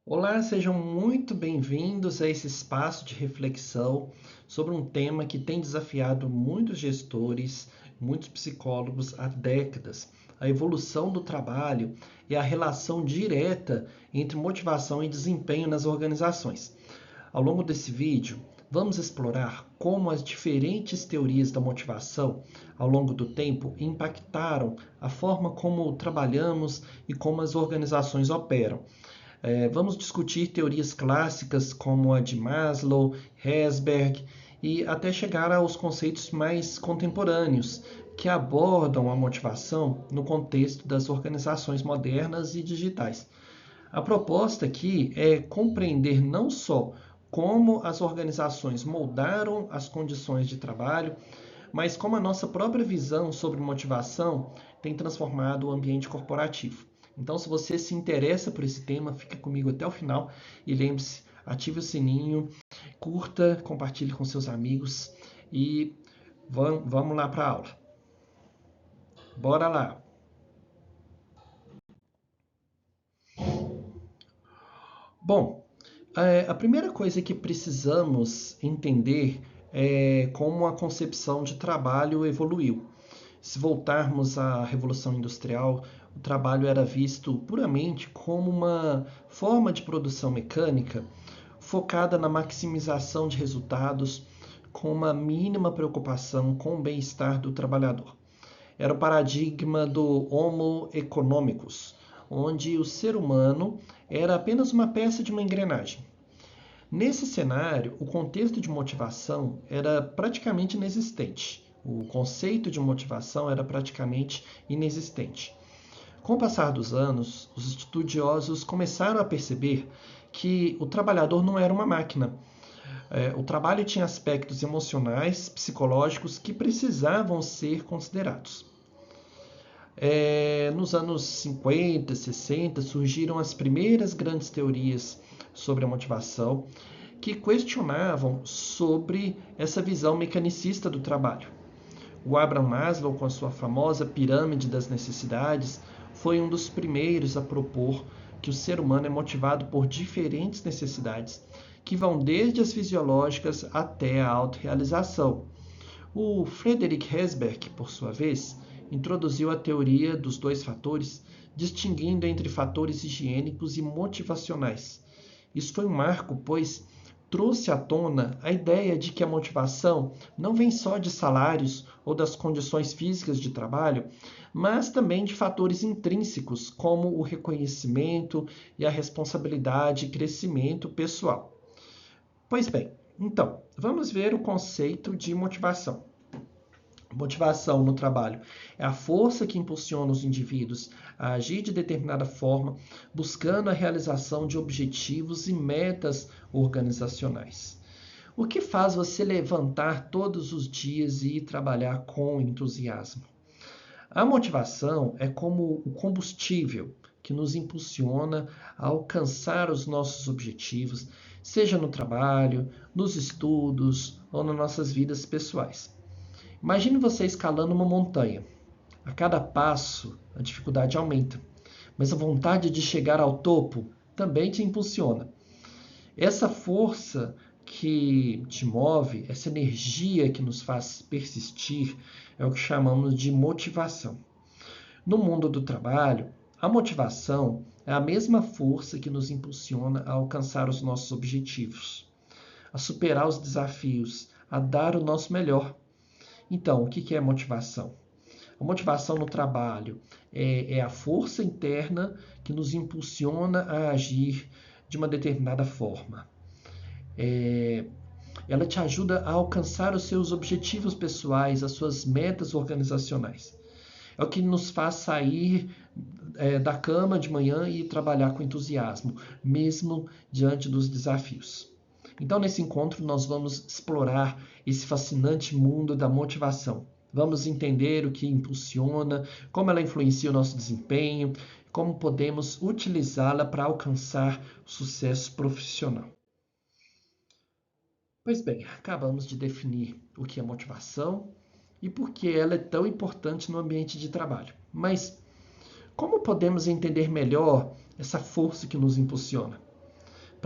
Olá, sejam muito bem-vindos a esse espaço de reflexão sobre um tema que tem desafiado muitos gestores, muitos psicólogos há décadas: a evolução do trabalho e a relação direta entre motivação e desempenho nas organizações. Ao longo desse vídeo, vamos explorar como as diferentes teorias da motivação ao longo do tempo impactaram a forma como trabalhamos e como as organizações operam. Vamos discutir teorias clássicas como a de Maslow, Herzberg e até chegar aos conceitos mais contemporâneos que abordam a motivação no contexto das organizações modernas e digitais. A proposta aqui é compreender não só como as organizações moldaram as condições de trabalho, mas como a nossa própria visão sobre motivação tem transformado o ambiente corporativo. Então, se você se interessa por esse tema, fique comigo até o final e lembre-se, ative o sininho, curta, compartilhe com seus amigos e vamos lá para a aula. Bora lá! Bom, a primeira coisa que precisamos entender é como a concepção de trabalho evoluiu. Se voltarmos à Revolução Industrial, o trabalho era visto puramente como uma forma de produção mecânica focada na maximização de resultados, com uma mínima preocupação com o bem-estar do trabalhador. Era o paradigma do Homo economicus, onde o ser humano era apenas uma peça de uma engrenagem. Nesse cenário, o contexto de motivação era praticamente inexistente. O conceito de motivação era praticamente inexistente. Com o passar dos anos, os estudiosos começaram a perceber que o trabalhador não era uma máquina. O trabalho tinha aspectos emocionais, psicológicos que precisavam ser considerados. Nos anos 50, 60, surgiram as primeiras grandes teorias sobre a motivação que questionavam sobre essa visão mecanicista do trabalho. O Abraham Maslow, com a sua famosa pirâmide das necessidades, foi um dos primeiros a propor que o ser humano é motivado por diferentes necessidades, que vão desde as fisiológicas até a autorrealização. O Friedrich Herzberg, por sua vez, introduziu a teoria dos dois fatores, distinguindo entre fatores higiênicos e motivacionais. Isso foi um marco, pois trouxe à tona a ideia de que a motivação não vem só de salários ou das condições físicas de trabalho, mas também de fatores intrínsecos, como o reconhecimento e a responsabilidade e crescimento pessoal. Pois bem, então, vamos ver o conceito de motivação. Motivação no trabalho é a força que impulsiona os indivíduos a agir de determinada forma, buscando a realização de objetivos e metas organizacionais. O que faz você levantar todos os dias e ir trabalhar com entusiasmo? A motivação é como o combustível que nos impulsiona a alcançar os nossos objetivos, seja no trabalho, nos estudos ou nas nossas vidas pessoais. Imagine você escalando uma montanha. A cada passo, a dificuldade aumenta, mas a vontade de chegar ao topo também te impulsiona. Essa força que te move, essa energia que nos faz persistir, é o que chamamos de motivação. No mundo do trabalho, a motivação é a mesma força que nos impulsiona a alcançar os nossos objetivos, a superar os desafios, a dar o nosso melhor. Então, o que é motivação? A motivação no trabalho é a força interna que nos impulsiona a agir de uma determinada forma. Ela te ajuda a alcançar os seus objetivos pessoais, as suas metas organizacionais. É o que nos faz sair da cama de manhã e trabalhar com entusiasmo, mesmo diante dos desafios. Então, nesse encontro, nós vamos explorar esse fascinante mundo da motivação. Vamos entender o que impulsiona, como ela influencia o nosso desempenho, como podemos utilizá-la para alcançar o sucesso profissional. Pois bem, acabamos de definir o que é motivação e por que ela é tão importante no ambiente de trabalho. Mas como podemos entender melhor essa força que nos impulsiona?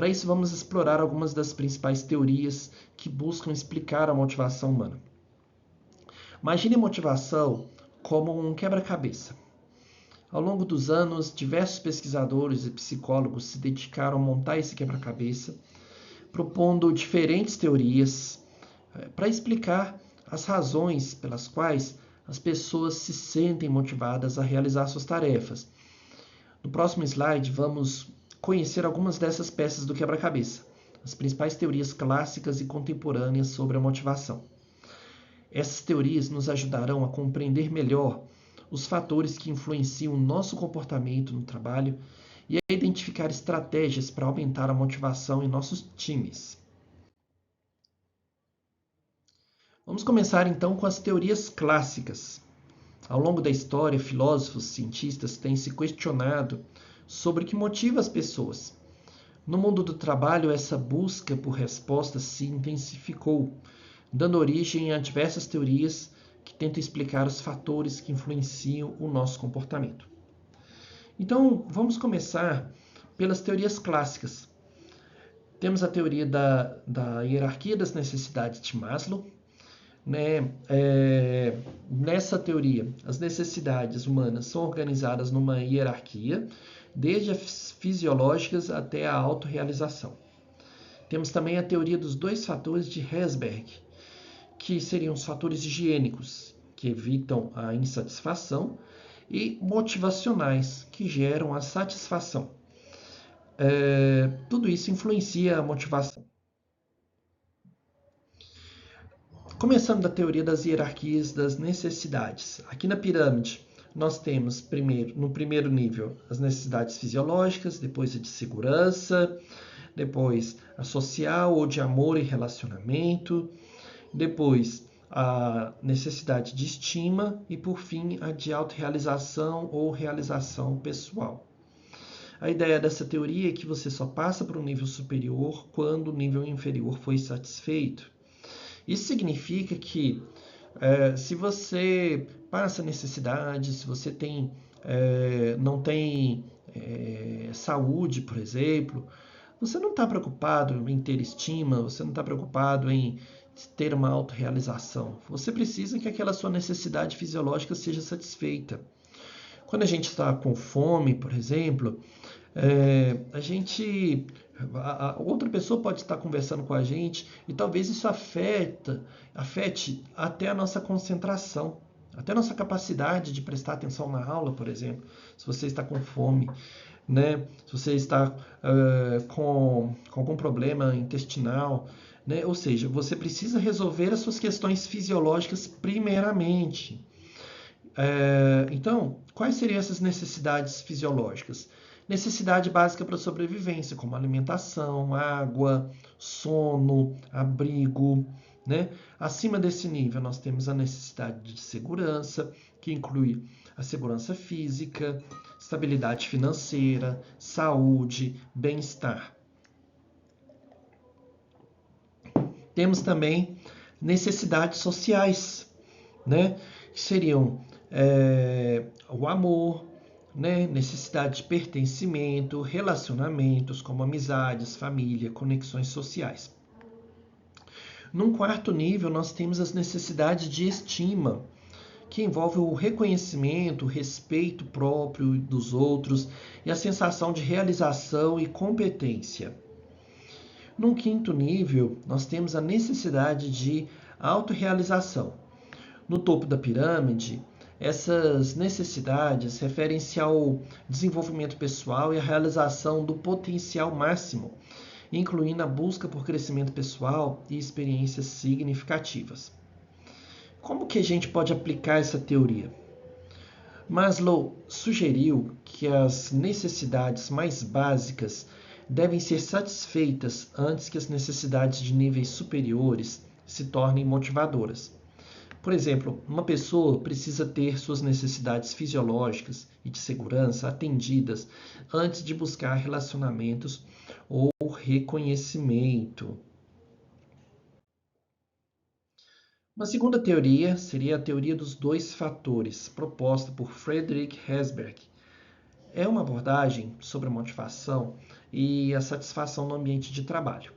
Para isso, vamos explorar algumas das principais teorias que buscam explicar a motivação humana. Imagine a motivação como um quebra-cabeça. Ao longo dos anos, diversos pesquisadores e psicólogos se dedicaram a montar esse quebra-cabeça, propondo diferentes teorias para explicar as razões pelas quais as pessoas se sentem motivadas a realizar suas tarefas. No próximo slide, vamos conhecer algumas dessas peças do quebra-cabeça, as principais teorias clássicas e contemporâneas sobre a motivação. Essas teorias nos ajudarão a compreender melhor os fatores que influenciam o nosso comportamento no trabalho e a identificar estratégias para aumentar a motivação em nossos times. Vamos começar então com as teorias clássicas. Ao longo da história, filósofos e cientistas têm se questionado sobre o que motiva as pessoas. No mundo do trabalho, essa busca por respostas se intensificou, dando origem a diversas teorias que tentam explicar os fatores que influenciam o nosso comportamento. Então, vamos começar pelas teorias clássicas. Temos a teoria da hierarquia das necessidades de Maslow. Nessa teoria, as necessidades humanas são organizadas numa hierarquia, desde as fisiológicas até a autorrealização. Temos também a teoria dos dois fatores de Herzberg, que seriam os fatores higiênicos, que evitam a insatisfação, e motivacionais, que geram a satisfação. Tudo isso influencia a motivação. Começando da teoria das hierarquias das necessidades. Aqui na pirâmide, nós temos no primeiro nível as necessidades fisiológicas, depois a de segurança, depois a social ou de amor e relacionamento, depois a necessidade de estima e, por fim, a de autorrealização ou realização pessoal. A ideia dessa teoria é que você só passa para um nível superior quando o nível inferior foi satisfeito. Isso significa que se você passa necessidade, se você não tem saúde, por exemplo, você não está preocupado em ter estima, você não está preocupado em ter uma autorrealização. Você precisa que aquela sua necessidade fisiológica seja satisfeita. Quando a gente está com fome, por exemplo, outra pessoa pode estar conversando com a gente e talvez isso afete até a nossa concentração, até a nossa capacidade de prestar atenção na aula, por exemplo, se você está com fome, né? Se você está com algum problema intestinal, né? Ou seja, você precisa resolver as suas questões fisiológicas primeiramente. Então, quais seriam essas necessidades fisiológicas? Necessidade básica para a sobrevivência, como alimentação, água, sono, abrigo. Né? Acima desse nível, nós temos a necessidade de segurança, que inclui a segurança física, estabilidade financeira, saúde, bem-estar. Temos também necessidades sociais, né? Que seriam o amor, né? Necessidade de pertencimento, relacionamentos como amizades, família, conexões sociais. Num quarto nível, nós temos as necessidades de estima, que envolve o reconhecimento, o respeito próprio dos outros e a sensação de realização e competência. Num quinto nível, nós temos a necessidade de autorrealização. No topo da pirâmide, essas necessidades referem-se ao desenvolvimento pessoal e à realização do potencial máximo, incluindo a busca por crescimento pessoal e experiências significativas. Como que a gente pode aplicar essa teoria? Maslow sugeriu que as necessidades mais básicas devem ser satisfeitas antes que as necessidades de níveis superiores se tornem motivadoras. Por exemplo, uma pessoa precisa ter suas necessidades fisiológicas e de segurança atendidas antes de buscar relacionamentos ou reconhecimento. Uma segunda teoria seria a teoria dos dois fatores, proposta por Friedrich Herzberg. é uma abordagem sobre a motivação e a satisfação no ambiente de trabalho.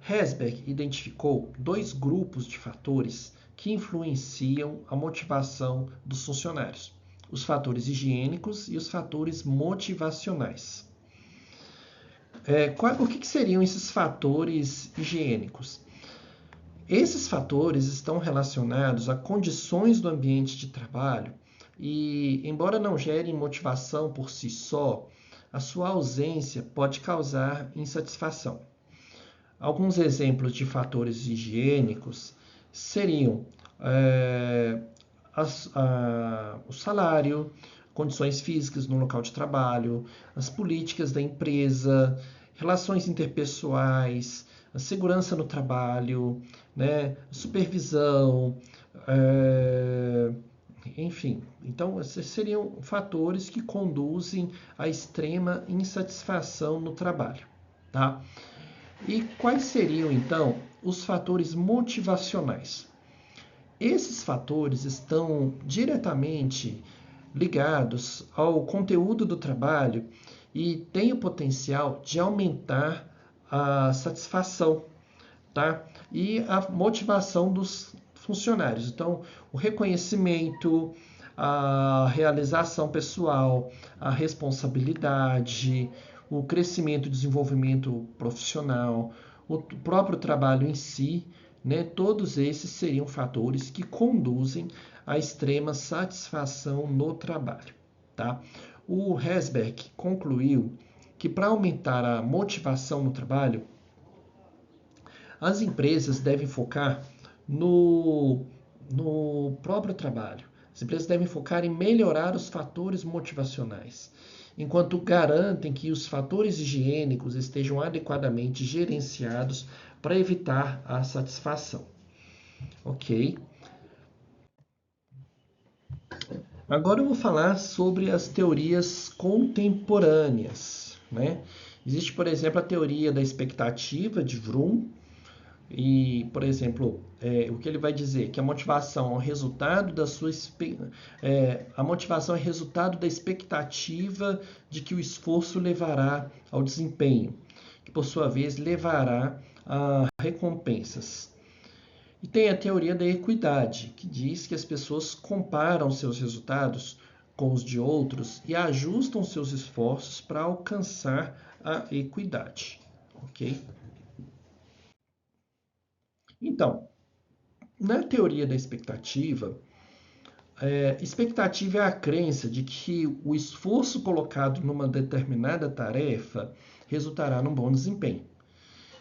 Herzberg identificou dois grupos de fatores que influenciam a motivação dos funcionários: os fatores higiênicos e os fatores motivacionais. O que seriam esses fatores higiênicos? Esses fatores estão relacionados a condições do ambiente de trabalho e, embora não gerem motivação por si só, a sua ausência pode causar insatisfação. Alguns exemplos de fatores higiênicos seriam o salário, condições físicas no local de trabalho, as políticas da empresa, relações interpessoais, a segurança no trabalho, né, supervisão, enfim. Então, esses seriam fatores que conduzem à extrema insatisfação no trabalho, tá? E quais seriam, então, os fatores motivacionais? Esses fatores estão diretamente ligados ao conteúdo do trabalho e têm o potencial de aumentar a satisfação, tá? E a motivação dos funcionários. Então, o reconhecimento, a realização pessoal, a responsabilidade, o crescimento e desenvolvimento profissional, o próprio trabalho em si, né? Todos esses seriam fatores que conduzem à extrema satisfação no trabalho, tá? O Herzberg concluiu que para aumentar a motivação no trabalho, as empresas devem focar no próprio trabalho. As empresas devem focar em melhorar os fatores motivacionais, enquanto garantem que os fatores higiênicos estejam adequadamente gerenciados para evitar a satisfação. Ok? Agora eu vou falar sobre as teorias contemporâneas, né? Existe, por exemplo, a teoria da expectativa de Vroom, e, por exemplo, o que ele vai dizer? Que a motivação é resultado da sua a motivação é resultado da expectativa de que o esforço levará ao desempenho, que por sua vez levará a recompensas. E tem a teoria da equidade, que diz que as pessoas comparam seus resultados com os de outros e ajustam seus esforços para alcançar a equidade, ok? Então, na teoria da expectativa, expectativa é a crença de que o esforço colocado numa determinada tarefa resultará num bom desempenho.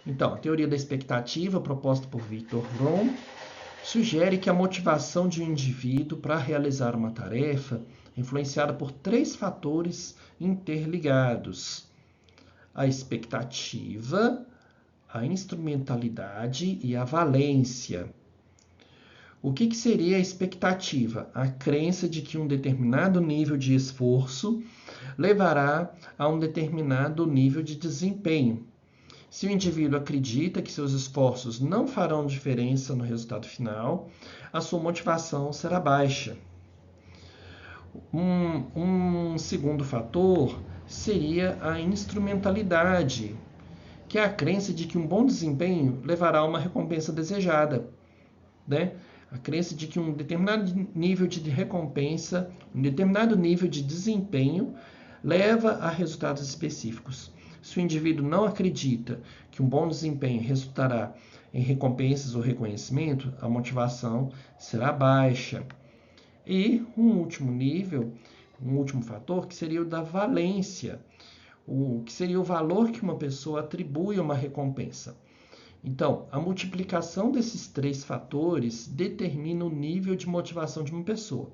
Então, a teoria da expectativa, proposta por Victor Vroom, sugere que a motivação de um indivíduo para realizar uma tarefa é influenciada por três fatores interligados: a expectativa, a instrumentalidade e a valência. O que seria a expectativa? A crença de que um determinado nível de esforço levará a um determinado nível de desempenho. Se o indivíduo acredita que seus esforços não farão diferença no resultado final, a sua motivação será baixa. Um segundo fator seria a instrumentalidade, que é a crença de que um bom desempenho levará a uma recompensa desejada, né? A crença de que um determinado nível de recompensa, um determinado nível de desempenho leva a resultados específicos. Se o indivíduo não acredita que um bom desempenho resultará em recompensas ou reconhecimento, a motivação será baixa. E um último nível, um último fator, que seria o da valência, que seria o valor que uma pessoa atribui a uma recompensa. Então, a multiplicação desses três fatores determina o nível de motivação de uma pessoa.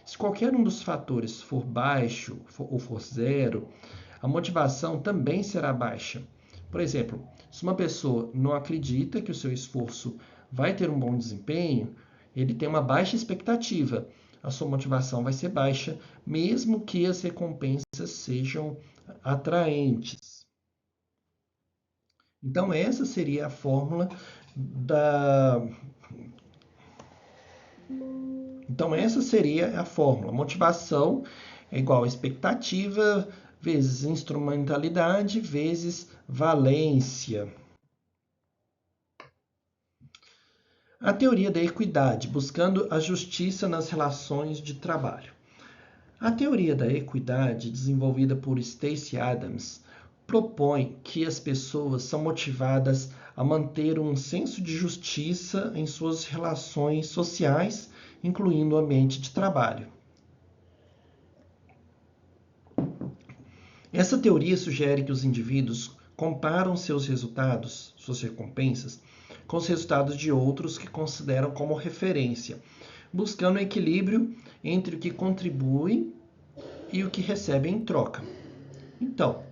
Se qualquer um dos fatores for baixo ou for zero, a motivação também será baixa. Por exemplo, se uma pessoa não acredita que o seu esforço vai ter um bom desempenho, ele tem uma baixa expectativa. A sua motivação vai ser baixa, mesmo que as recompensas sejam atraentes. Então, essa seria a fórmula da. Então, essa seria a fórmula. Motivação é igual a expectativa vezes instrumentalidade vezes valência. A teoria da equidade, buscando a justiça nas relações de trabalho. A teoria da equidade, desenvolvida por Stacey Adams, propõe que as pessoas são motivadas a manter um senso de justiça em suas relações sociais, incluindo o ambiente de trabalho. Essa teoria sugere que os indivíduos comparam seus resultados, suas recompensas, com os resultados de outros que consideram como referência, buscando um equilíbrio entre o que contribuem e o que recebem em troca. Então,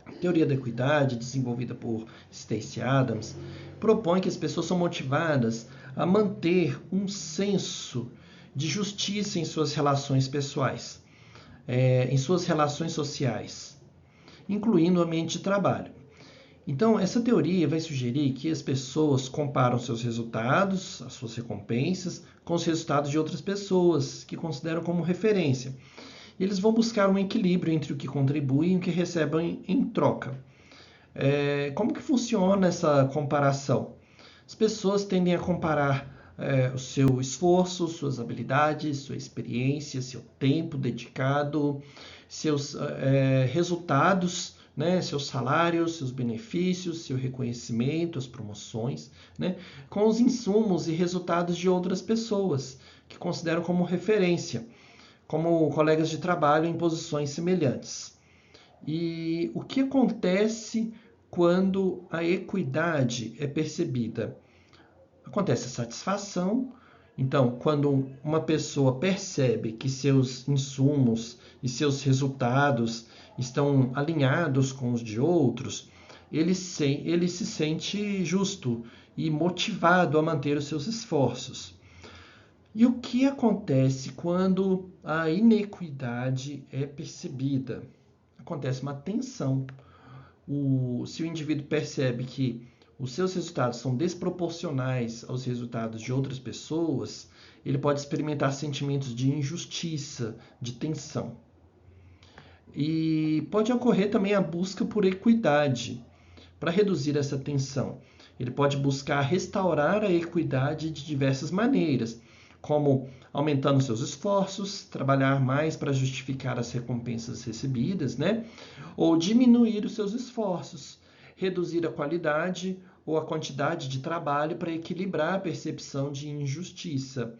a teoria da equidade, desenvolvida por Stacey Adams, propõe que as pessoas são motivadas a manter um senso de justiça em suas relações pessoais, em suas relações sociais, incluindo o ambiente de trabalho. Então, essa teoria vai sugerir que as pessoas comparam seus resultados, as suas recompensas, com os resultados de outras pessoas que consideram como referência. Eles vão buscar um equilíbrio entre o que contribuem e o que recebem em troca. Como que funciona essa comparação? As pessoas tendem a comparar o seu esforço, suas habilidades, sua experiência, seu tempo dedicado, seus resultados, né, seus salários, seus benefícios, seu reconhecimento, as promoções, né, com os insumos e resultados de outras pessoas que consideram como referência, como colegas de trabalho em posições semelhantes. E o que acontece quando a equidade é percebida? Acontece a satisfação. Então, quando uma pessoa percebe que seus insumos e seus resultados estão alinhados com os de outros, ele se sente justo e motivado a manter os seus esforços. E o que acontece quando a inequidade é percebida? Acontece uma tensão. Se o indivíduo percebe que os seus resultados são desproporcionais aos resultados de outras pessoas, ele pode experimentar sentimentos de injustiça, de tensão. E pode ocorrer também a busca por equidade. Para reduzir essa tensão, ele pode buscar restaurar a equidade de diversas maneiras, como aumentando seus esforços, trabalhar mais para justificar as recompensas recebidas, né? Ou diminuir os seus esforços, reduzir a qualidade ou a quantidade de trabalho para equilibrar a percepção de injustiça.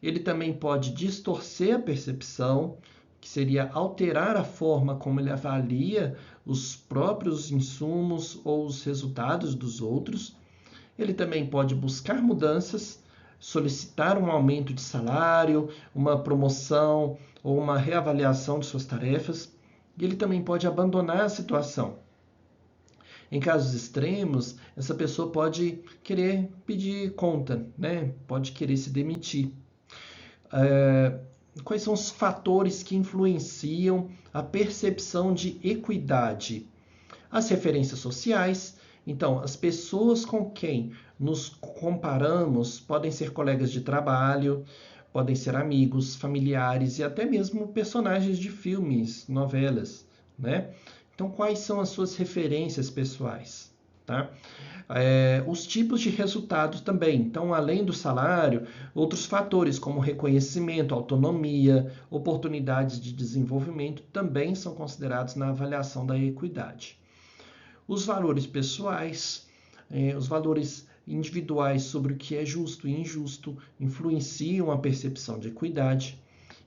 Ele também pode distorcer a percepção, que seria alterar a forma como ele avalia os próprios insumos ou os resultados dos outros. Ele também pode buscar mudanças, solicitar um aumento de salário, uma promoção ou uma reavaliação de suas tarefas. E ele também pode abandonar a situação. Em casos extremos, essa pessoa pode querer pedir conta, né? Pode querer se demitir. Quais são os fatores que influenciam a percepção de equidade? As referências sociais. Então, as pessoas com quem nos comparamos podem ser colegas de trabalho, podem ser amigos, familiares e até mesmo personagens de filmes, novelas, né? Então, quais são as suas referências pessoais? Tá? Os tipos de resultados também. Então, além do salário, outros fatores como reconhecimento, autonomia, oportunidades de desenvolvimento também são considerados na avaliação da equidade. Os valores pessoais, os valores individuais sobre o que é justo e injusto influenciam a percepção de equidade.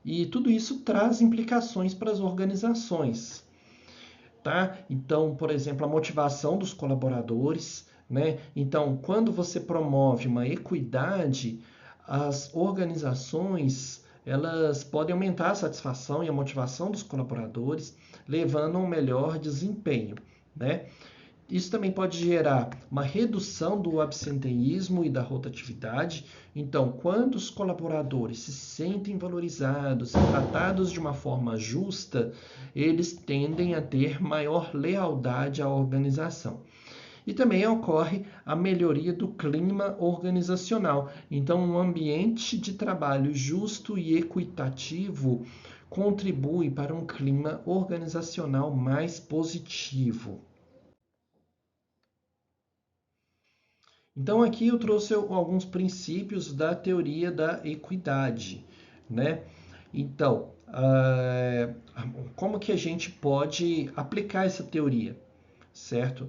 E tudo isso traz implicações para as organizações. Tá? Então, por exemplo, a motivação dos colaboradores, né? Então, quando você promove uma equidade, as organizações elas podem aumentar a satisfação e a motivação dos colaboradores, levando a um melhor desempenho, né? Isso também pode gerar uma redução do absenteísmo e da rotatividade. Então, quando os colaboradores se sentem valorizados e tratados de uma forma justa, eles tendem a ter maior lealdade à organização. E também ocorre a melhoria do clima organizacional. Então, um ambiente de trabalho justo e equitativo contribui para um clima organizacional mais positivo. Então, aqui eu trouxe alguns princípios da teoria da equidade, né? Então, como que a gente pode aplicar essa teoria, certo?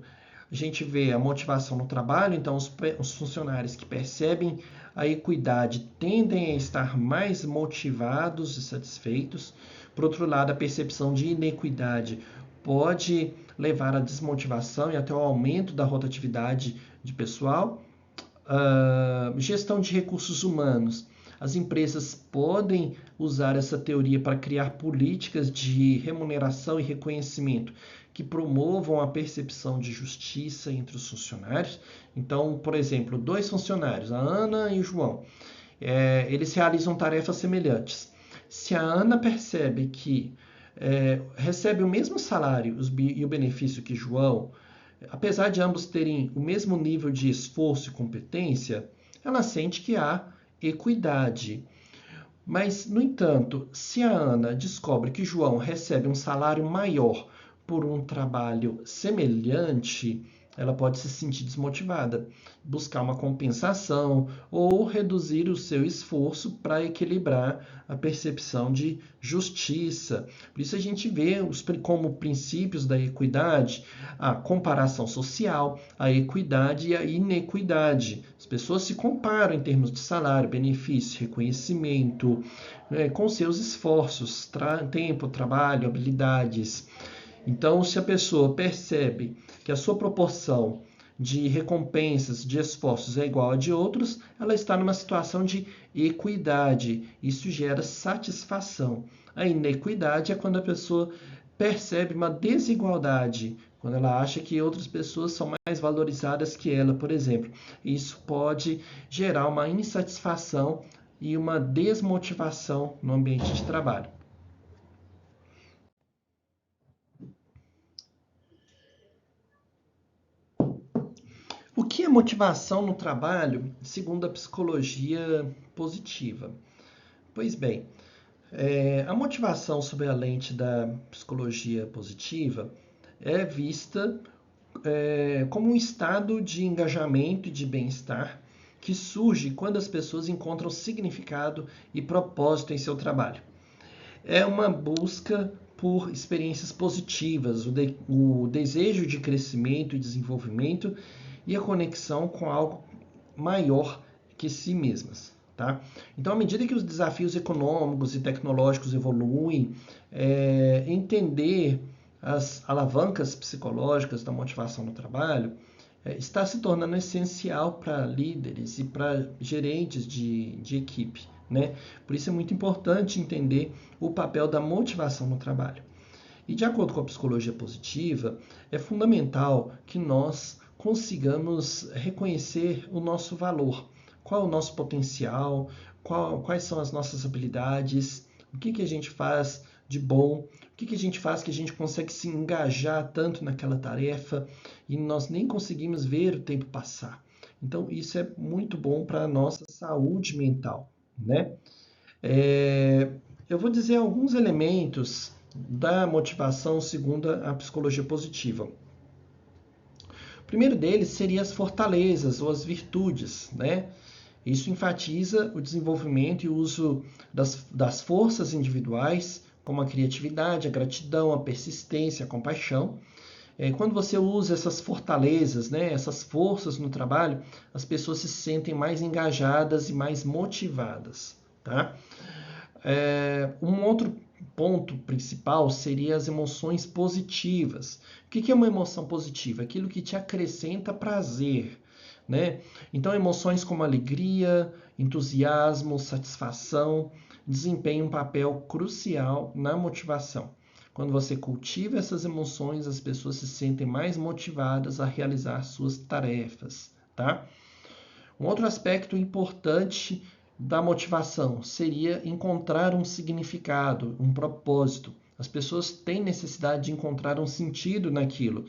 A gente vê a motivação no trabalho, então os funcionários que percebem a equidade tendem a estar mais motivados e satisfeitos. Por outro lado, a percepção de inequidade pode levar à desmotivação e até ao aumento da rotatividade de pessoal. Gestão de recursos humanos. As empresas podem usar essa teoria para criar políticas de remuneração e reconhecimento que promovam a percepção de justiça entre os funcionários. Então, por exemplo, 2 funcionários, a Ana e o João, eles realizam tarefas semelhantes. Se a Ana percebe que recebe o mesmo salário e o benefício que João, apesar de ambos terem o mesmo nível de esforço e competência, ela sente que há equidade. Mas, no entanto, se a Ana descobre que João recebe um salário maior por um trabalho semelhante, ela pode se sentir desmotivada, buscar uma compensação ou reduzir o seu esforço para equilibrar a percepção de justiça. Por isso a gente vê como princípios da equidade a comparação social, a equidade e a inequidade. As pessoas se comparam em termos de salário, benefício, reconhecimento, com seus esforços, tempo, trabalho, habilidades. Então, se a pessoa percebe que a sua proporção de recompensas, de esforços é igual a de outros, ela está numa situação de equidade. Isso gera satisfação. A inequidade é quando a pessoa percebe uma desigualdade, quando ela acha que outras pessoas são mais valorizadas que ela, por exemplo. Isso pode gerar uma insatisfação e uma desmotivação no ambiente de trabalho. O que é motivação no trabalho, segundo a psicologia positiva? Pois bem, a motivação sob a lente da psicologia positiva é vista como um estado de engajamento e de bem-estar que surge quando as pessoas encontram significado e propósito em seu trabalho. É uma busca por experiências positivas, o desejo de crescimento e desenvolvimento e a conexão com algo maior que si mesmas. Tá? Então, à medida que os desafios econômicos e tecnológicos evoluem, entender as alavancas psicológicas da motivação no trabalho está se tornando essencial para líderes e para gerentes de equipe. Né? Por isso é muito importante entender o papel da motivação no trabalho. E de acordo com a psicologia positiva, é fundamental que nós consigamos reconhecer o nosso valor, qual é o nosso potencial, quais são as nossas habilidades, o que a gente faz de bom, o que a gente faz que a gente consegue se engajar tanto naquela tarefa e nós nem conseguimos ver o tempo passar. Então, isso é muito bom para a nossa saúde mental. Né? Eu vou dizer alguns elementos da motivação segundo a psicologia positiva. O primeiro deles seria as fortalezas ou as virtudes. Né? Isso enfatiza o desenvolvimento e o uso das forças individuais, como a criatividade, a gratidão, a persistência, a compaixão. Quando você usa essas fortalezas, né, essas forças no trabalho, as pessoas se sentem mais engajadas e mais motivadas. Tá? Um outro ponto principal seria as emoções positivas. O que é uma emoção positiva? Aquilo que te acrescenta prazer. Né? Então, emoções como alegria, entusiasmo, satisfação desempenham um papel crucial na motivação. Quando você cultiva essas emoções, as pessoas se sentem mais motivadas a realizar suas tarefas. Tá? Um outro aspecto importante da motivação seria encontrar um significado, um propósito. As pessoas têm necessidade de encontrar um sentido naquilo.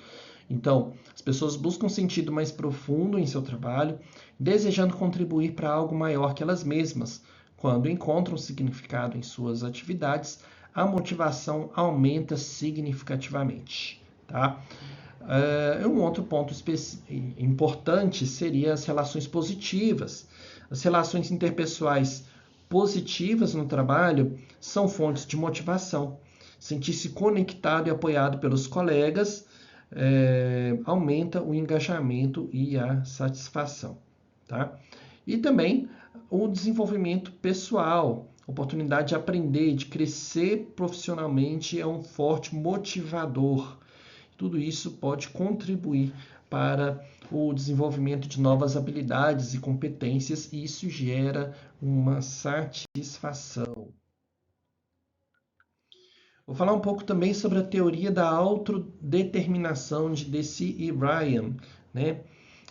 Então, as pessoas buscam um sentido mais profundo em seu trabalho, desejando contribuir para algo maior que elas mesmas. Quando encontram significado em suas atividades, a motivação aumenta significativamente, tá? Um outro ponto importante seria as relações positivas. As relações interpessoais positivas no trabalho são fontes de motivação. Sentir-se conectado e apoiado pelos colegas aumenta o engajamento e a satisfação, tá? E também o desenvolvimento pessoal, oportunidade de aprender, de crescer profissionalmente é um forte motivador. Tudo isso pode contribuir para o desenvolvimento de novas habilidades e competências e isso gera uma satisfação. Vou falar um pouco também sobre a teoria da autodeterminação de Deci e Ryan, né?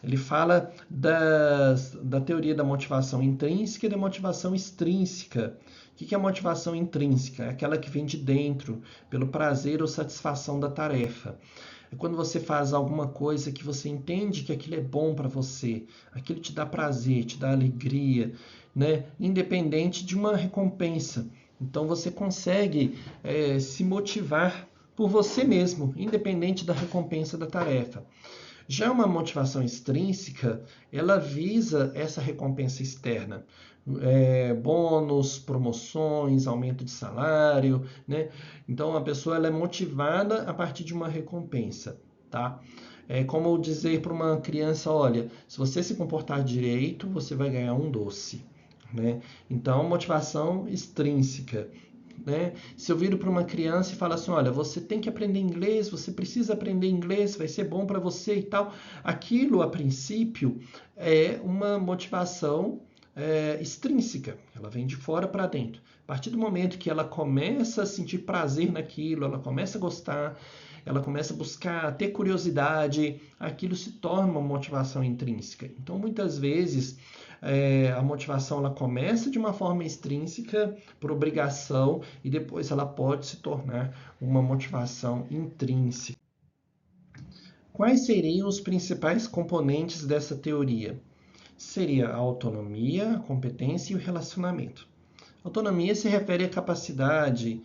Ele fala da teoria da motivação intrínseca e da motivação extrínseca. O que é a motivação intrínseca? É aquela que vem de dentro, pelo prazer ou satisfação da tarefa. É quando você faz alguma coisa que você entende que aquilo é bom para você, aquilo te dá prazer, te dá alegria, né? Independente de uma recompensa. Então você consegue se motivar por você mesmo, independente da recompensa da tarefa. Já uma motivação extrínseca, ela visa essa recompensa externa. Bônus, promoções, aumento de salário, né? Então a pessoa ela é motivada a partir de uma recompensa, tá? É como dizer para uma criança, olha, se você se comportar direito, você vai ganhar um doce, né? Então, motivação extrínseca. Né? Se eu viro para uma criança e falo assim, olha, você tem que aprender inglês, você precisa aprender inglês, vai ser bom para você e tal. Aquilo, a princípio, é uma motivação extrínseca, ela vem de fora para dentro. A partir do momento que ela começa a sentir prazer naquilo, ela começa a gostar, ela começa a buscar, ter curiosidade, aquilo se torna uma motivação intrínseca. Então, muitas vezes, a motivação ela começa de uma forma extrínseca, por obrigação, e depois ela pode se tornar uma motivação intrínseca. Quais seriam os principais componentes dessa teoria? Seria a autonomia, a competência e o relacionamento. Autonomia se refere à capacidade,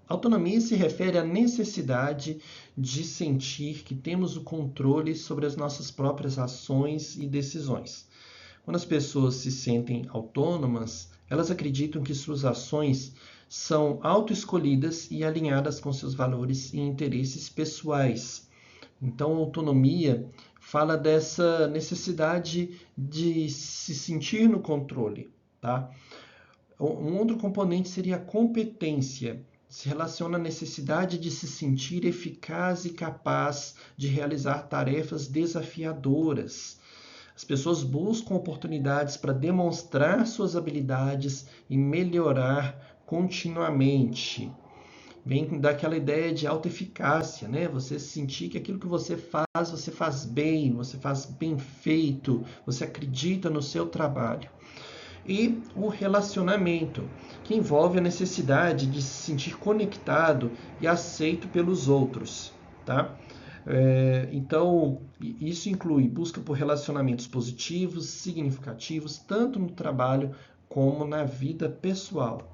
autonomia se refere à necessidade de sentir que temos o controle sobre as nossas próprias ações e decisões. Quando as pessoas se sentem autônomas, elas acreditam que suas ações são autoescolhidas e alinhadas com seus valores e interesses pessoais. Então, a autonomia fala dessa necessidade de se sentir no controle, tá? Um outro componente seria a competência. Se relaciona à necessidade de se sentir eficaz e capaz de realizar tarefas desafiadoras. As pessoas buscam oportunidades para demonstrar suas habilidades e melhorar continuamente. Vem daquela ideia de autoeficácia, né? Você sentir que aquilo que você faz bem feito, você acredita no seu trabalho. E o relacionamento, que envolve a necessidade de se sentir conectado e aceito pelos outros, tá? Então, isso inclui busca por relacionamentos positivos, significativos, tanto no trabalho como na vida pessoal.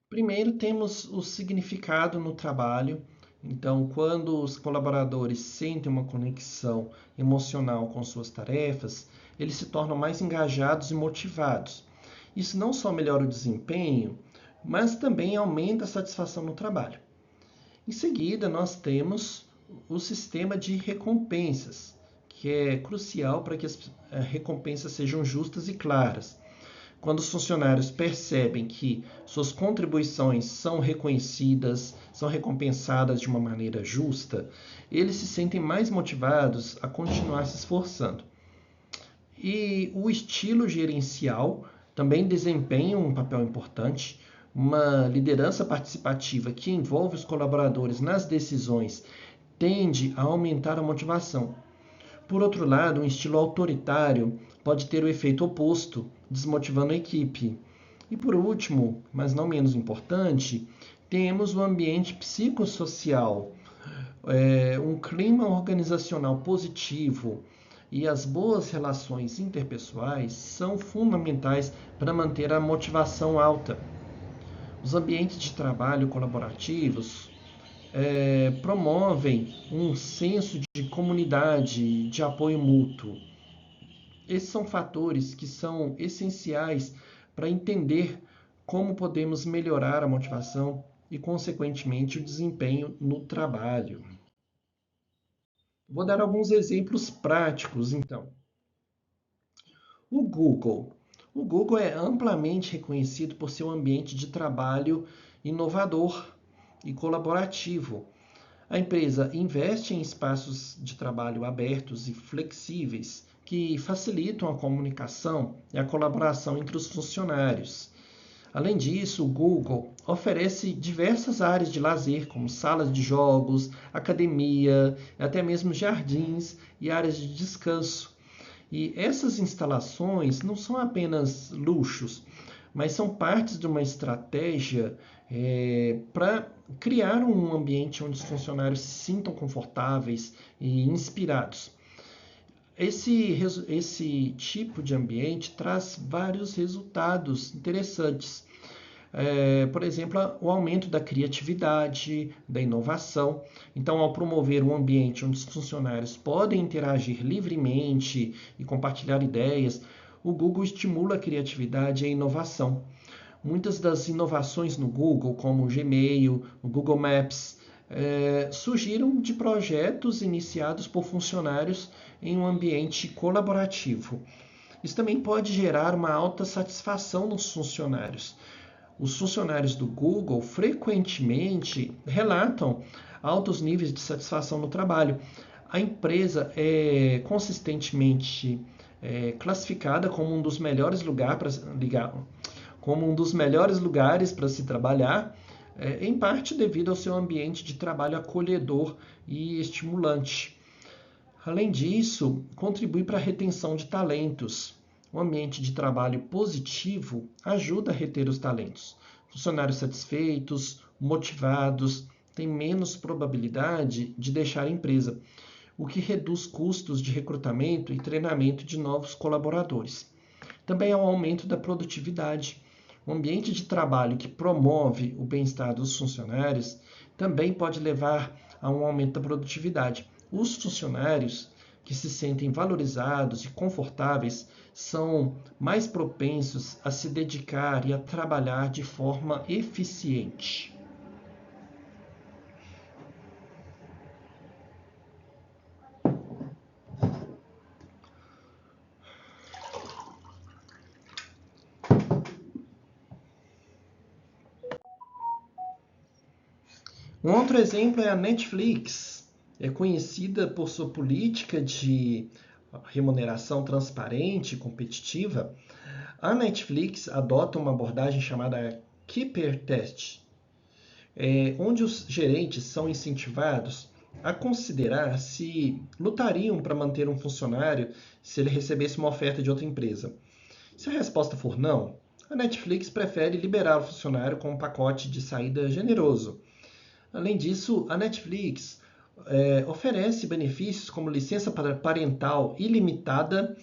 Primeiro, temos o significado no trabalho. Então, quando os colaboradores sentem uma conexão emocional com suas tarefas, eles se tornam mais engajados e motivados. Isso não só melhora o desempenho, mas também aumenta a satisfação no trabalho. Em seguida, nós temos o sistema de recompensas, que é crucial para que as recompensas sejam justas e claras. Quando os funcionários percebem que suas contribuições são reconhecidas, são recompensadas de uma maneira justa, eles se sentem mais motivados a continuar se esforçando. E o estilo gerencial também desempenha um papel importante. Uma liderança participativa que envolve os colaboradores nas decisões tende a aumentar a motivação. Por outro lado, um estilo autoritário pode ter o efeito oposto, desmotivando a equipe. E por último, mas não menos importante, temos o ambiente psicossocial. Um clima organizacional positivo e as boas relações interpessoais são fundamentais para manter a motivação alta. Os ambientes de trabalho colaborativos promovem um senso de comunidade, de apoio mútuo. Esses são fatores que são essenciais para entender como podemos melhorar a motivação e, consequentemente, o desempenho no trabalho. Vou dar alguns exemplos práticos, então. O Google. O Google é amplamente reconhecido por seu ambiente de trabalho inovador e colaborativo. A empresa investe em espaços de trabalho abertos e flexíveis que facilitam a comunicação e a colaboração entre os funcionários. Além disso, o Google oferece diversas áreas de lazer, como salas de jogos, academia, até mesmo jardins e áreas de descanso. E essas instalações não são apenas luxos, mas são partes de uma estratégia para criar um ambiente onde os funcionários se sintam confortáveis e inspirados. Esse tipo de ambiente traz vários resultados interessantes. Por exemplo, o aumento da criatividade, da inovação. Então, ao promover um ambiente onde os funcionários podem interagir livremente e compartilhar ideias, o Google estimula a criatividade e a inovação. Muitas das inovações no Google, como o Gmail, o Google Maps, surgiram de projetos iniciados por funcionários em um ambiente colaborativo. Isso também pode gerar uma alta satisfação nos funcionários. Os funcionários do Google frequentemente relatam altos níveis de satisfação no trabalho. A empresa é consistentemente classificada como um dos melhores lugares para se trabalhar, em parte devido ao seu ambiente de trabalho acolhedor e estimulante. Além disso, contribui para a retenção de talentos. Um ambiente de trabalho positivo ajuda a reter os talentos. Funcionários satisfeitos, motivados, têm menos probabilidade de deixar a empresa, o que reduz custos de recrutamento e treinamento de novos colaboradores. Também há um aumento da produtividade. Um ambiente de trabalho que promove o bem-estar dos funcionários também pode levar a um aumento da produtividade. Os funcionários que se sentem valorizados e confortáveis são mais propensos a se dedicar e a trabalhar de forma eficiente. Um outro exemplo é a Netflix. É conhecida por sua política de remuneração transparente e competitiva. A Netflix adota uma abordagem chamada Keeper Test, onde os gerentes são incentivados a considerar se lutariam para manter um funcionário se ele recebesse uma oferta de outra empresa. Se a resposta for não, a Netflix prefere liberar o funcionário com um pacote de saída generoso. Além disso, a Netflix oferece benefícios como licença parental ilimitada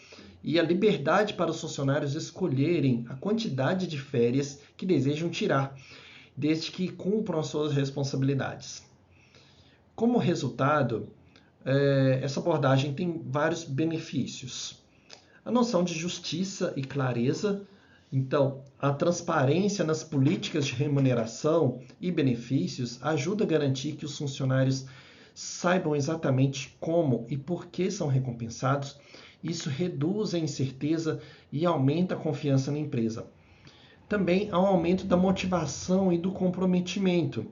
e a liberdade para os funcionários escolherem a quantidade de férias que desejam tirar, desde que cumpram as suas responsabilidades. Como resultado, essa abordagem tem vários benefícios. A noção de justiça e clareza. Então, a transparência nas políticas de remuneração e benefícios ajuda a garantir que os funcionários saibam exatamente como e por que são recompensados. Isso reduz a incerteza e aumenta a confiança na empresa. Também há um aumento da motivação e do comprometimento.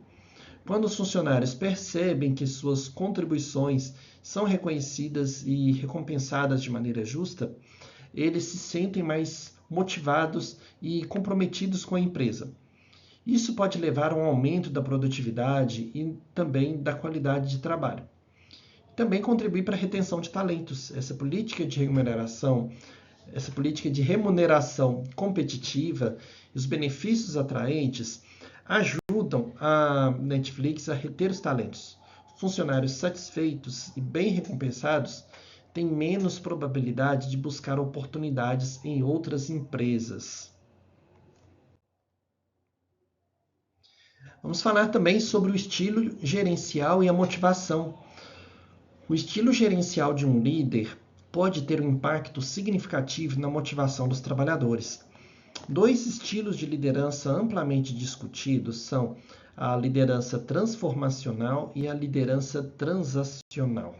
Quando os funcionários percebem que suas contribuições são reconhecidas e recompensadas de maneira justa, eles se sentem mais motivados e comprometidos com a empresa. Isso pode levar a um aumento da produtividade e também da qualidade de trabalho. Também contribui para a retenção de talentos. Essa política de remuneração competitiva e os benefícios atraentes ajudam a Netflix a reter os talentos. Funcionários satisfeitos e bem recompensados tem menos probabilidade de buscar oportunidades em outras empresas. Vamos falar também sobre o estilo gerencial e a motivação. O estilo gerencial de um líder pode ter um impacto significativo na motivação dos trabalhadores. Dois estilos de liderança amplamente discutidos são a liderança transformacional e a liderança transacional.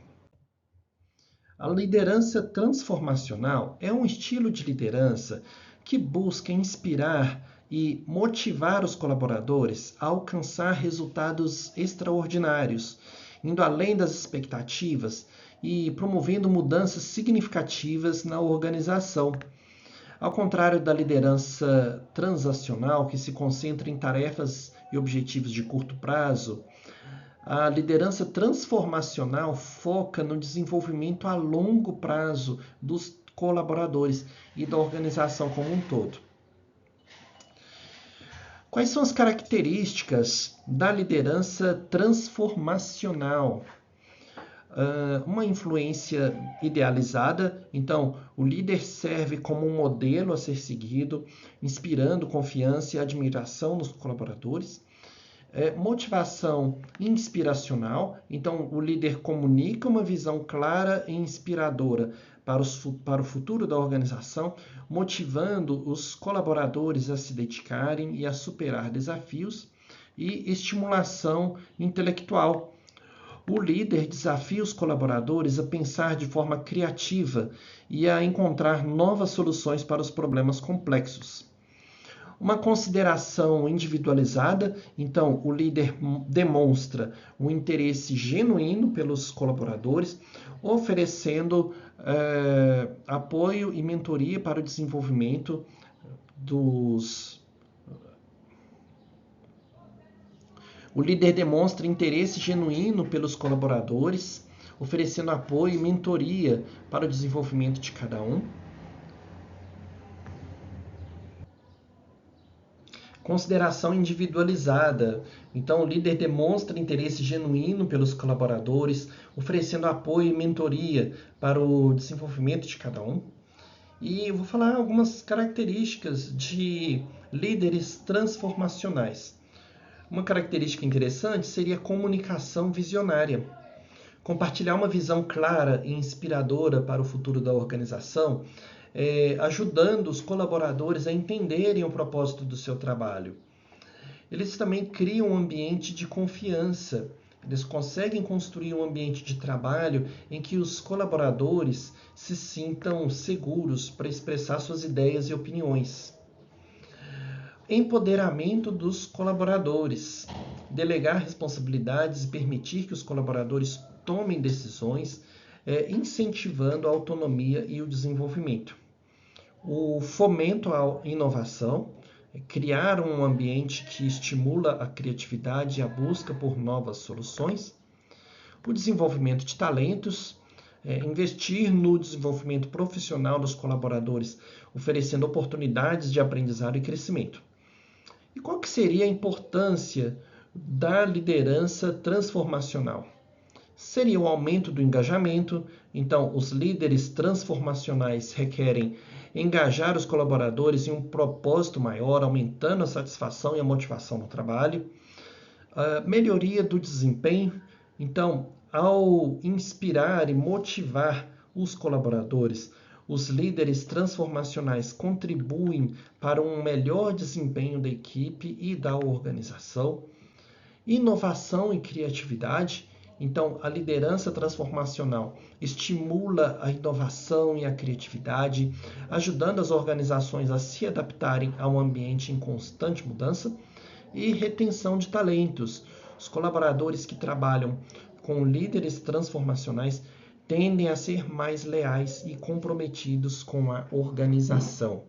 A liderança transformacional é um estilo de liderança que busca inspirar e motivar os colaboradores a alcançar resultados extraordinários, indo além das expectativas e promovendo mudanças significativas na organização. Ao contrário da liderança transacional, que se concentra em tarefas e objetivos de curto prazo, a liderança transformacional foca no desenvolvimento a longo prazo dos colaboradores e da organização como um todo. Quais são as características da liderança transformacional? Uma influência idealizada, então o líder serve como um modelo a ser seguido, inspirando confiança e admiração nos colaboradores. Motivação inspiracional, então o líder comunica uma visão clara e inspiradora para o futuro da organização, motivando os colaboradores a se dedicarem e a superar desafios. E estimulação intelectual. O líder desafia os colaboradores a pensar de forma criativa e a encontrar novas soluções para os problemas complexos. Uma consideração individualizada, então o líder demonstra um interesse genuíno pelos colaboradores, oferecendo apoio e mentoria para o desenvolvimento dos. O líder demonstra interesse genuíno pelos colaboradores, oferecendo apoio e mentoria para o desenvolvimento de cada um. Consideração individualizada. Então, o líder demonstra interesse genuíno pelos colaboradores, oferecendo apoio e mentoria para o desenvolvimento de cada um. E eu vou falar algumas características de líderes transformacionais. Uma característica interessante seria a comunicação visionária. Compartilhar uma visão clara e inspiradora para o futuro da organização, ajudando os colaboradores a entenderem o propósito do seu trabalho. Eles também criam um ambiente de confiança. Eles conseguem construir um ambiente de trabalho em que os colaboradores se sintam seguros para expressar suas ideias e opiniões. Empoderamento dos colaboradores. Delegar responsabilidades e permitir que os colaboradores tomem decisões, incentivando a autonomia e o desenvolvimento. O fomento à inovação, criar um ambiente que estimula a criatividade e a busca por novas soluções. O desenvolvimento de talentos, investir no desenvolvimento profissional dos colaboradores, oferecendo oportunidades de aprendizado e crescimento. E qual que seria a importância da liderança transformacional? Seria o aumento do engajamento. Então, os líderes transformacionais requerem engajar os colaboradores em um propósito maior, aumentando a satisfação e a motivação no trabalho. Melhoria do desempenho. Então, ao inspirar e motivar os colaboradores, os líderes transformacionais contribuem para um melhor desempenho da equipe e da organização. Inovação e criatividade. Então, a liderança transformacional estimula a inovação e a criatividade, ajudando as organizações a se adaptarem a um ambiente em constante mudança. E retenção de talentos. Os colaboradores que trabalham com líderes transformacionais tendem a ser mais leais e comprometidos com a organização.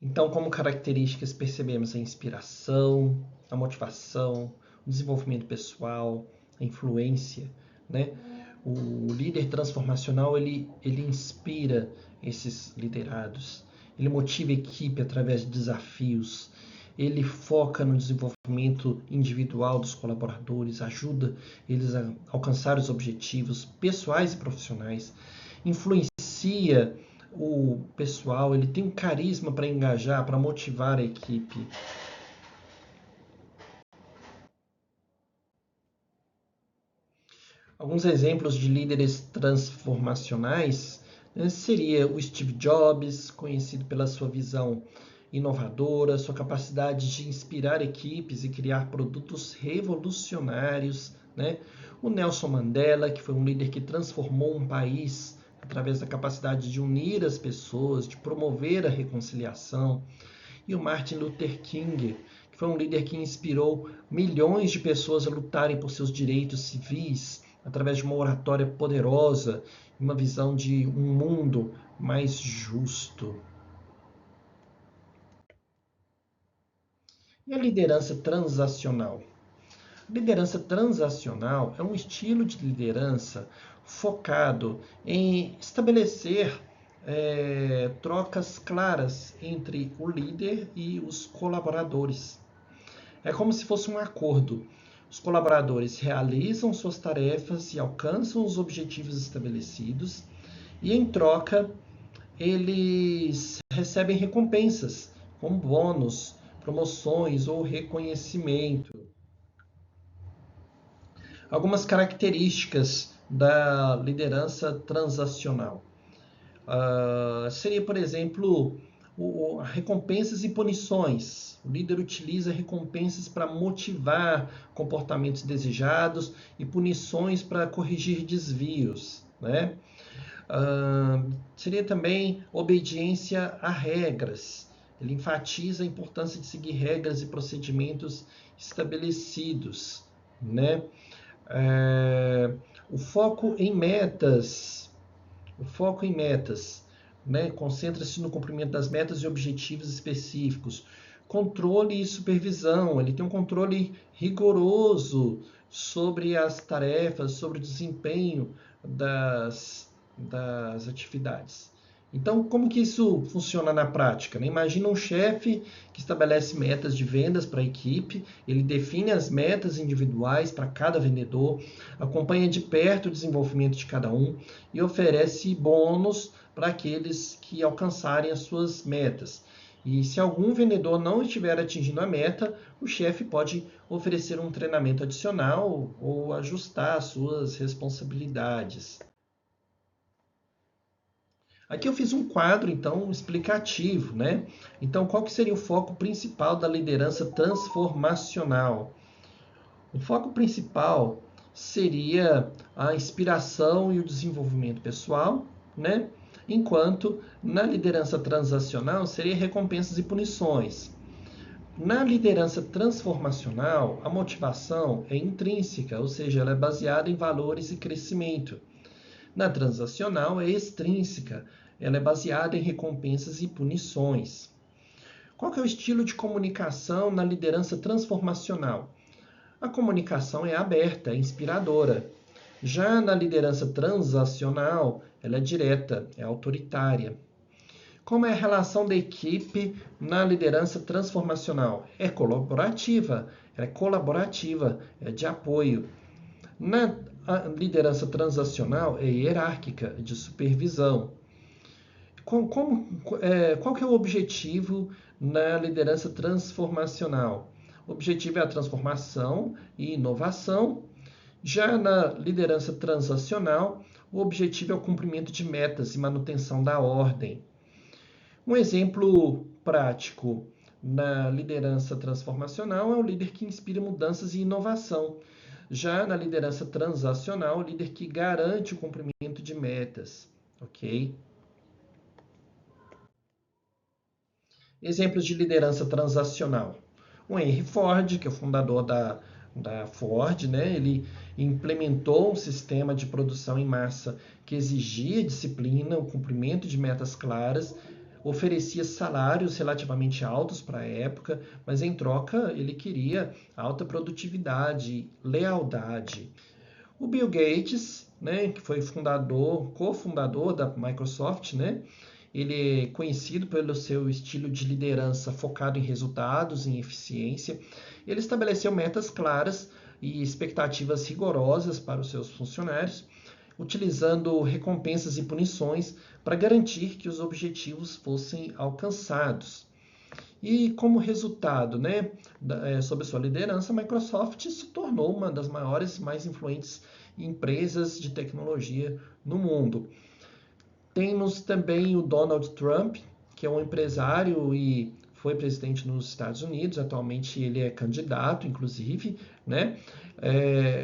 Então, como características, percebemos a inspiração, a motivação, desenvolvimento pessoal, a influência, né? O líder transformacional, ele inspira esses liderados, ele motiva a equipe através de desafios, ele foca no desenvolvimento individual dos colaboradores, ajuda eles a alcançar os objetivos pessoais e profissionais, influencia o pessoal, ele tem um carisma para engajar, para motivar a equipe. Alguns exemplos de líderes transformacionais, né, seria o Steve Jobs, conhecido pela sua visão inovadora, sua capacidade de inspirar equipes e criar produtos revolucionários, né? O Nelson Mandela, que foi um líder que transformou um país através da capacidade de unir as pessoas, de promover a reconciliação. E o Martin Luther King, que foi um líder que inspirou milhões de pessoas a lutarem por seus direitos civis, através de uma oratória poderosa, uma visão de um mundo mais justo. E a liderança transacional? A liderança transacional é um estilo de liderança focado em estabelecer trocas claras entre o líder e os colaboradores. É como se fosse um acordo. Os colaboradores realizam suas tarefas e alcançam os objetivos estabelecidos, e em troca eles recebem recompensas, como bônus, promoções ou reconhecimento. Algumas características da liderança transacional. Seria, por exemplo, recompensas e punições. O líder utiliza recompensas para motivar comportamentos desejados e punições para corrigir desvios, né? Seria também obediência a regras. Ele enfatiza a importância de seguir regras e procedimentos estabelecidos, né? O foco em metas. Né? Concentra-se no cumprimento das metas e objetivos específicos. Controle e supervisão. Ele tem um controle rigoroso sobre as tarefas, sobre o desempenho das atividades. Então, como que isso funciona na prática? Imagina um chefe que estabelece metas de vendas para a equipe, ele define as metas individuais para cada vendedor, acompanha de perto o desenvolvimento de cada um e oferece bônus para aqueles que alcançarem as suas metas. E se algum vendedor não estiver atingindo a meta, o chefe pode oferecer um treinamento adicional ou ajustar as suas responsabilidades. Aqui eu fiz um quadro, então, explicativo, né? Então, qual que seria o foco principal da liderança transformacional? O foco principal seria a inspiração e o desenvolvimento pessoal, né? Enquanto na liderança transacional seria recompensas e punições. Na liderança transformacional, a motivação é intrínseca, ou seja, ela é baseada em valores e crescimento. Na transacional é extrínseca, ela é baseada em recompensas e punições. Qual que é o estilo de comunicação na liderança transformacional? A comunicação é aberta, é inspiradora. Já na liderança transacional, ela é direta, é autoritária. Como é a relação da equipe na liderança transformacional? É colaborativa, é de apoio. Na liderança transacional é hierárquica, de supervisão. Qual que é o objetivo na liderança transformacional? O objetivo é a transformação e inovação. Já na liderança transacional, o objetivo é o cumprimento de metas e manutenção da ordem. Um exemplo prático na liderança transformacional é o líder que inspira mudanças e inovação. Já na liderança transacional, o líder que garante o cumprimento de metas, ok? Exemplos de liderança transacional. O Henry Ford, que é o fundador da Ford, né? Ele implementou um sistema de produção em massa que exigia disciplina, o cumprimento de metas claras, oferecia salários relativamente altos para a época, mas em troca ele queria alta produtividade, lealdade. O Bill Gates, né, que foi cofundador da Microsoft, né, ele é conhecido pelo seu estilo de liderança focado em resultados, em eficiência. Ele estabeleceu metas claras e expectativas rigorosas para os seus funcionários, utilizando recompensas e punições para garantir que os objetivos fossem alcançados. E como resultado, né, sob sua liderança, a Microsoft se tornou uma das maiores e mais influentes empresas de tecnologia no mundo. Temos também o Donald Trump, que é um empresário e foi presidente nos Estados Unidos, atualmente ele é candidato, inclusive, né?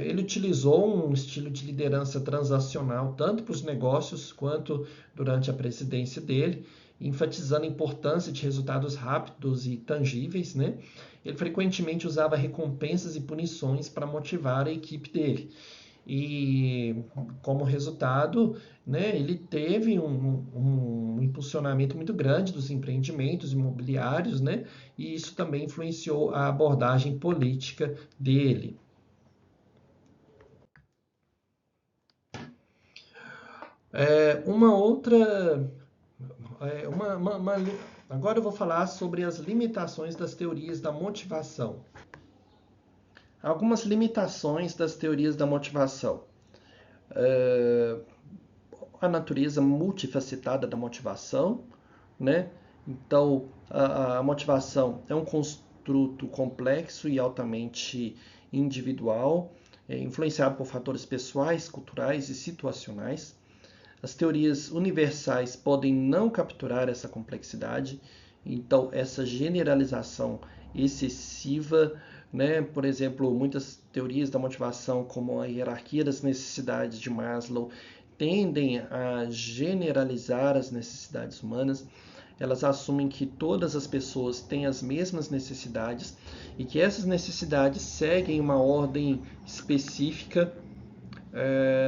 Ele utilizou um estilo de liderança transacional tanto para os negócios quanto durante a presidência dele, enfatizando a importância de resultados rápidos e tangíveis, né? Ele frequentemente usava recompensas e punições para motivar a equipe dele. E como resultado, né, ele teve um impulsionamento muito grande dos empreendimentos imobiliários, né, e isso também influenciou a abordagem política dele. Uma outra. é, Agora eu vou falar sobre as limitações das teorias da motivação. Algumas limitações das teorias da motivação. A natureza multifacetada da motivação, né? Então, a motivação é um construto complexo e altamente individual, influenciado por fatores pessoais, culturais e situacionais. As teorias universais podem não capturar essa complexidade, então essa generalização excessiva, né? Por exemplo, muitas teorias da motivação, como a hierarquia das necessidades de Maslow, tendem a generalizar as necessidades humanas. Elas assumem que todas as pessoas têm as mesmas necessidades e que essas necessidades seguem uma ordem específica.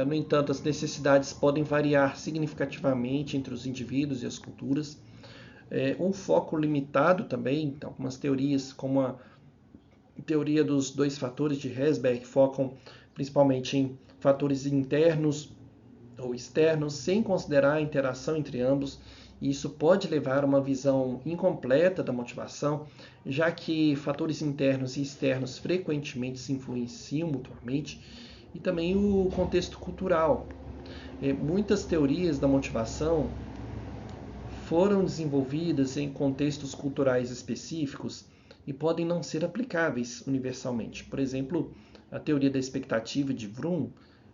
No entanto, as necessidades podem variar significativamente entre os indivíduos e as culturas. Um foco limitado também, algumas teorias, como a teoria dos dois fatores de Herzberg, focam principalmente em fatores internos ou externos, sem considerar a interação entre ambos. E isso pode levar a uma visão incompleta da motivação, já que fatores internos e externos frequentemente se influenciam mutuamente, e também o contexto cultural. Muitas teorias da motivação foram desenvolvidas em contextos culturais específicos e podem não ser aplicáveis universalmente. Por exemplo, a teoria da expectativa de Vroom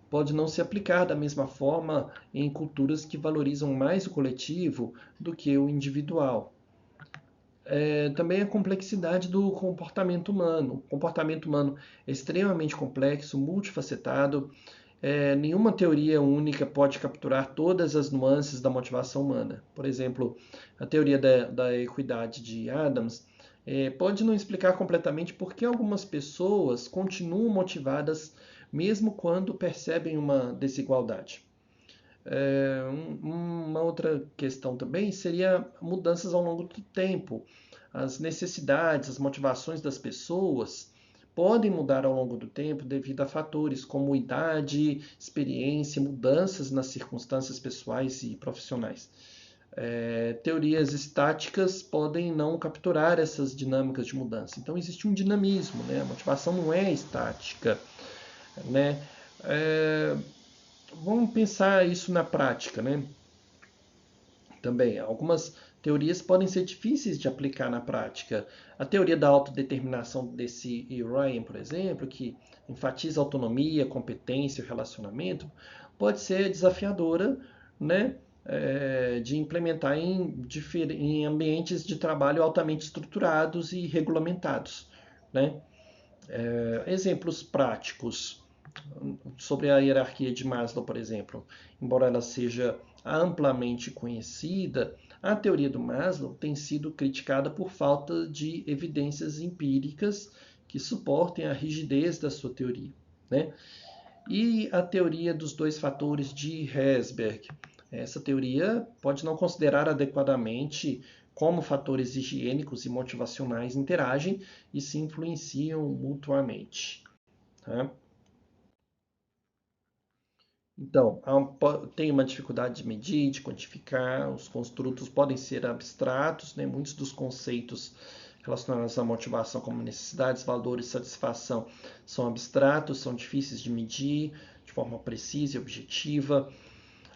pode não se aplicar da mesma forma em culturas que valorizam mais o coletivo do que o individual. Também a complexidade do comportamento humano. O comportamento humano é extremamente complexo, multifacetado. Nenhuma teoria única pode capturar todas as nuances da motivação humana. Por exemplo, a teoria da equidade de Adams pode não explicar completamente por que algumas pessoas continuam motivadas mesmo quando percebem uma desigualdade. Uma outra questão também seria mudanças ao longo do tempo. As necessidades, as motivações das pessoas podem mudar ao longo do tempo devido a fatores como idade, experiência, mudanças nas circunstâncias pessoais e profissionais. Teorias estáticas podem não capturar essas dinâmicas de mudança. Então existe um dinamismo, né? A motivação não é estática, né? Vamos pensar isso na prática, né? Também, algumas teorias podem ser difíceis de aplicar na prática. A teoria da autodeterminação desse Ryan, por exemplo, que enfatiza autonomia, competência e relacionamento, pode ser desafiadora, né? De implementar em ambientes de trabalho altamente estruturados e regulamentados, né? Exemplos práticos sobre a hierarquia de Maslow, por exemplo. Embora ela seja amplamente conhecida, a teoria do Maslow tem sido criticada por falta de evidências empíricas que suportem a rigidez da sua teoria, né? E a teoria dos dois fatores de Herzberg. Essa teoria pode não considerar adequadamente como fatores higiênicos e motivacionais interagem e se influenciam mutuamente. Tá? Então, tem uma dificuldade de medir, de quantificar, os construtos podem ser abstratos, né? Muitos dos conceitos relacionados à motivação, como necessidades, valores, satisfação, são abstratos, são difíceis de medir de forma precisa e objetiva.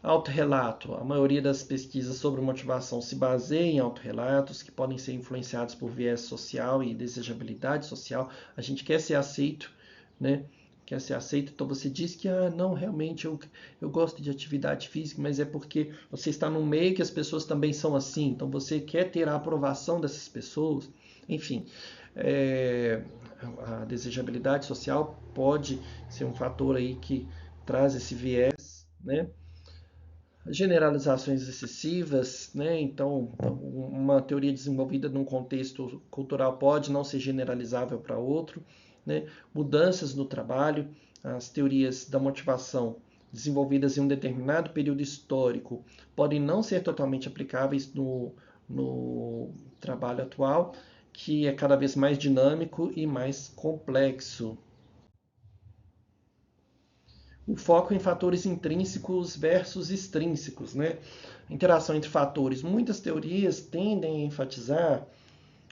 Autorrelato. A maioria das pesquisas sobre motivação se baseia em autorrelatos que podem ser influenciados por viés social e desejabilidade social. A gente quer ser aceito, né? Quer ser aceito, então você diz que não, realmente eu gosto de atividade física, mas é porque você está num meio que as pessoas também são assim, então você quer ter a aprovação dessas pessoas. Enfim, é, a desejabilidade social pode ser um fator aí que traz esse viés, né? Generalizações excessivas, né? Então, uma teoria desenvolvida num contexto cultural pode não ser generalizável para outro, né? Mudanças no trabalho, as teorias da motivação desenvolvidas em um determinado período histórico podem não ser totalmente aplicáveis no trabalho atual, que é cada vez mais dinâmico e mais complexo. O foco em fatores intrínsecos versus extrínsecos, né? Interação entre fatores. Muitas teorias tendem a enfatizar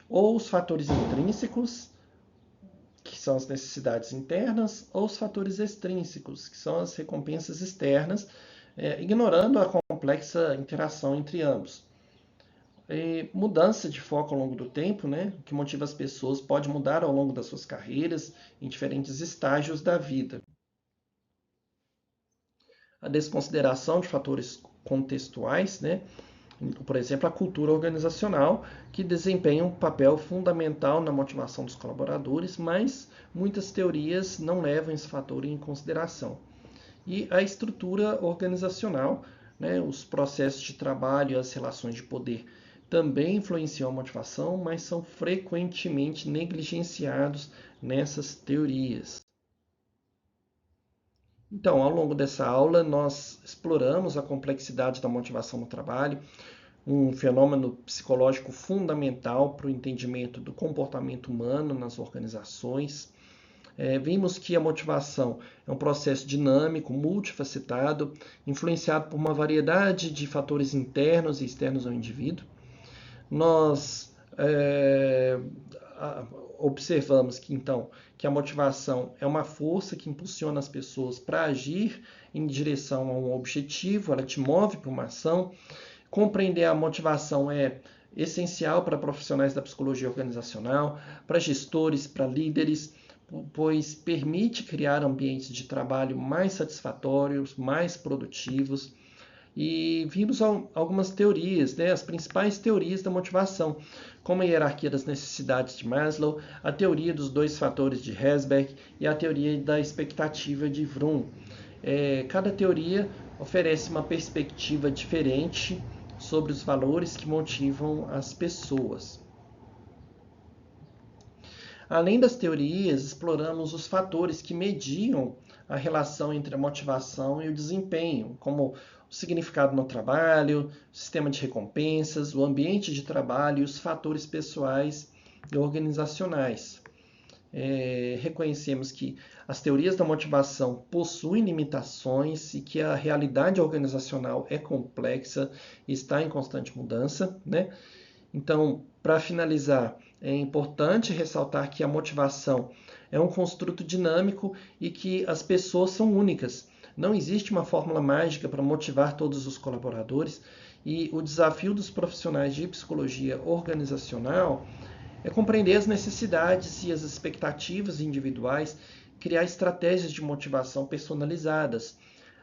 ou os fatores intrínsecos, que são as necessidades internas, ou os fatores extrínsecos, que são as recompensas externas, ignorando a complexa interação entre ambos. E mudança de foco ao longo do tempo, né? O que motiva as pessoas pode mudar ao longo das suas carreiras, em diferentes estágios da vida. A desconsideração de fatores contextuais, né? Por exemplo, a cultura organizacional, que desempenha um papel fundamental na motivação dos colaboradores, mas muitas teorias não levam esse fator em consideração. E a estrutura organizacional, né? Os processos de trabalho e as relações de poder também influenciam a motivação, mas são frequentemente negligenciados nessas teorias. Então, ao longo dessa aula, nós exploramos a complexidade da motivação no trabalho, um fenômeno psicológico fundamental para o entendimento do comportamento humano nas organizações. Vimos que a motivação é um processo dinâmico, multifacetado, influenciado por uma variedade de fatores internos e externos ao indivíduo. Nós observamos que então que a motivação é uma força que impulsiona as pessoas para agir em direção a um objetivo, ela te move para uma ação. Compreender a motivação é essencial para profissionais da psicologia organizacional, para gestores, para líderes, pois permite criar ambientes de trabalho mais satisfatórios, mais produtivos. E vimos algumas teorias, né, as principais teorias da motivação, como a hierarquia das necessidades de Maslow, a teoria dos dois fatores de Herzberg e a teoria da expectativa de Vroom. Cada teoria oferece uma perspectiva diferente sobre os valores que motivam as pessoas. Além das teorias, exploramos os fatores que mediam a relação entre a motivação e o desempenho, como o significado no trabalho, o sistema de recompensas, o ambiente de trabalho e os fatores pessoais e organizacionais. Reconhecemos que as teorias da motivação possuem limitações e que a realidade organizacional é complexa e está em constante mudança, né? Então, para finalizar, é importante ressaltar que a motivação é um construto dinâmico e que as pessoas são únicas. Não existe uma fórmula mágica para motivar todos os colaboradores e o desafio dos profissionais de psicologia organizacional é compreender as necessidades e as expectativas individuais, criar estratégias de motivação personalizadas.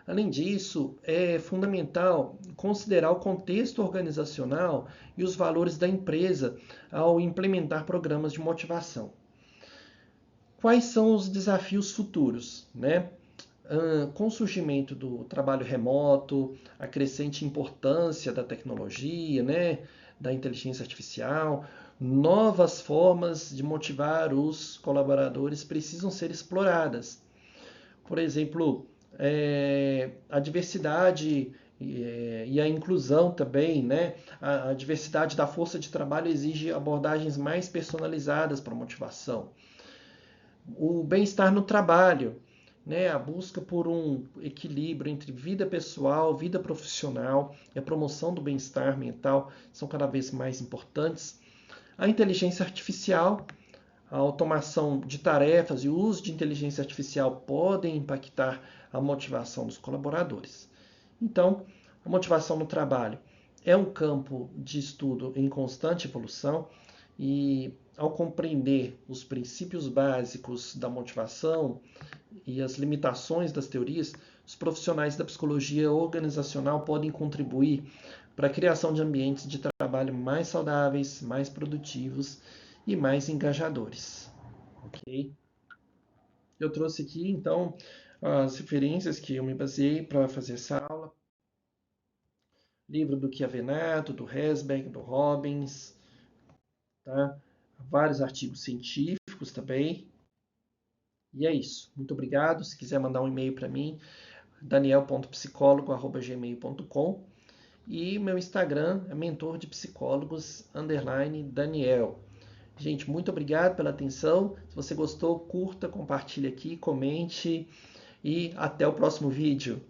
Além disso, é fundamental considerar o contexto organizacional e os valores da empresa ao implementar programas de motivação. Quais são os desafios futuros, né? Com o surgimento do trabalho remoto, a crescente importância da tecnologia, né, da inteligência artificial, novas formas de motivar os colaboradores precisam ser exploradas. Por exemplo, a diversidade e a inclusão também, né? A diversidade da força de trabalho exige abordagens mais personalizadas para a motivação. O bem-estar no trabalho, né? A busca por um equilíbrio entre vida pessoal, vida profissional e a promoção do bem-estar mental são cada vez mais importantes. A inteligência artificial, a automação de tarefas e o uso de inteligência artificial podem impactar a motivação dos colaboradores. Então, a motivação no trabalho é um campo de estudo em constante evolução e, ao compreender os princípios básicos da motivação e as limitações das teorias, os profissionais da psicologia organizacional podem contribuir para a criação de ambientes de trabalho mais saudáveis, mais produtivos e mais engajadores. Ok? Eu trouxe aqui, então, as referências que eu me baseei para fazer essa aula. Livro do Chiavenato, do Herzberg, do Robbins, tá? Vários artigos científicos também. E é isso. Muito obrigado. Se quiser mandar um e-mail para mim, daniel.psicólogo@gmail.com, e meu Instagram é mentor de psicólogos _Daniel. Gente, muito obrigado pela atenção. Se você gostou, curta, compartilhe aqui, comente e até o próximo vídeo.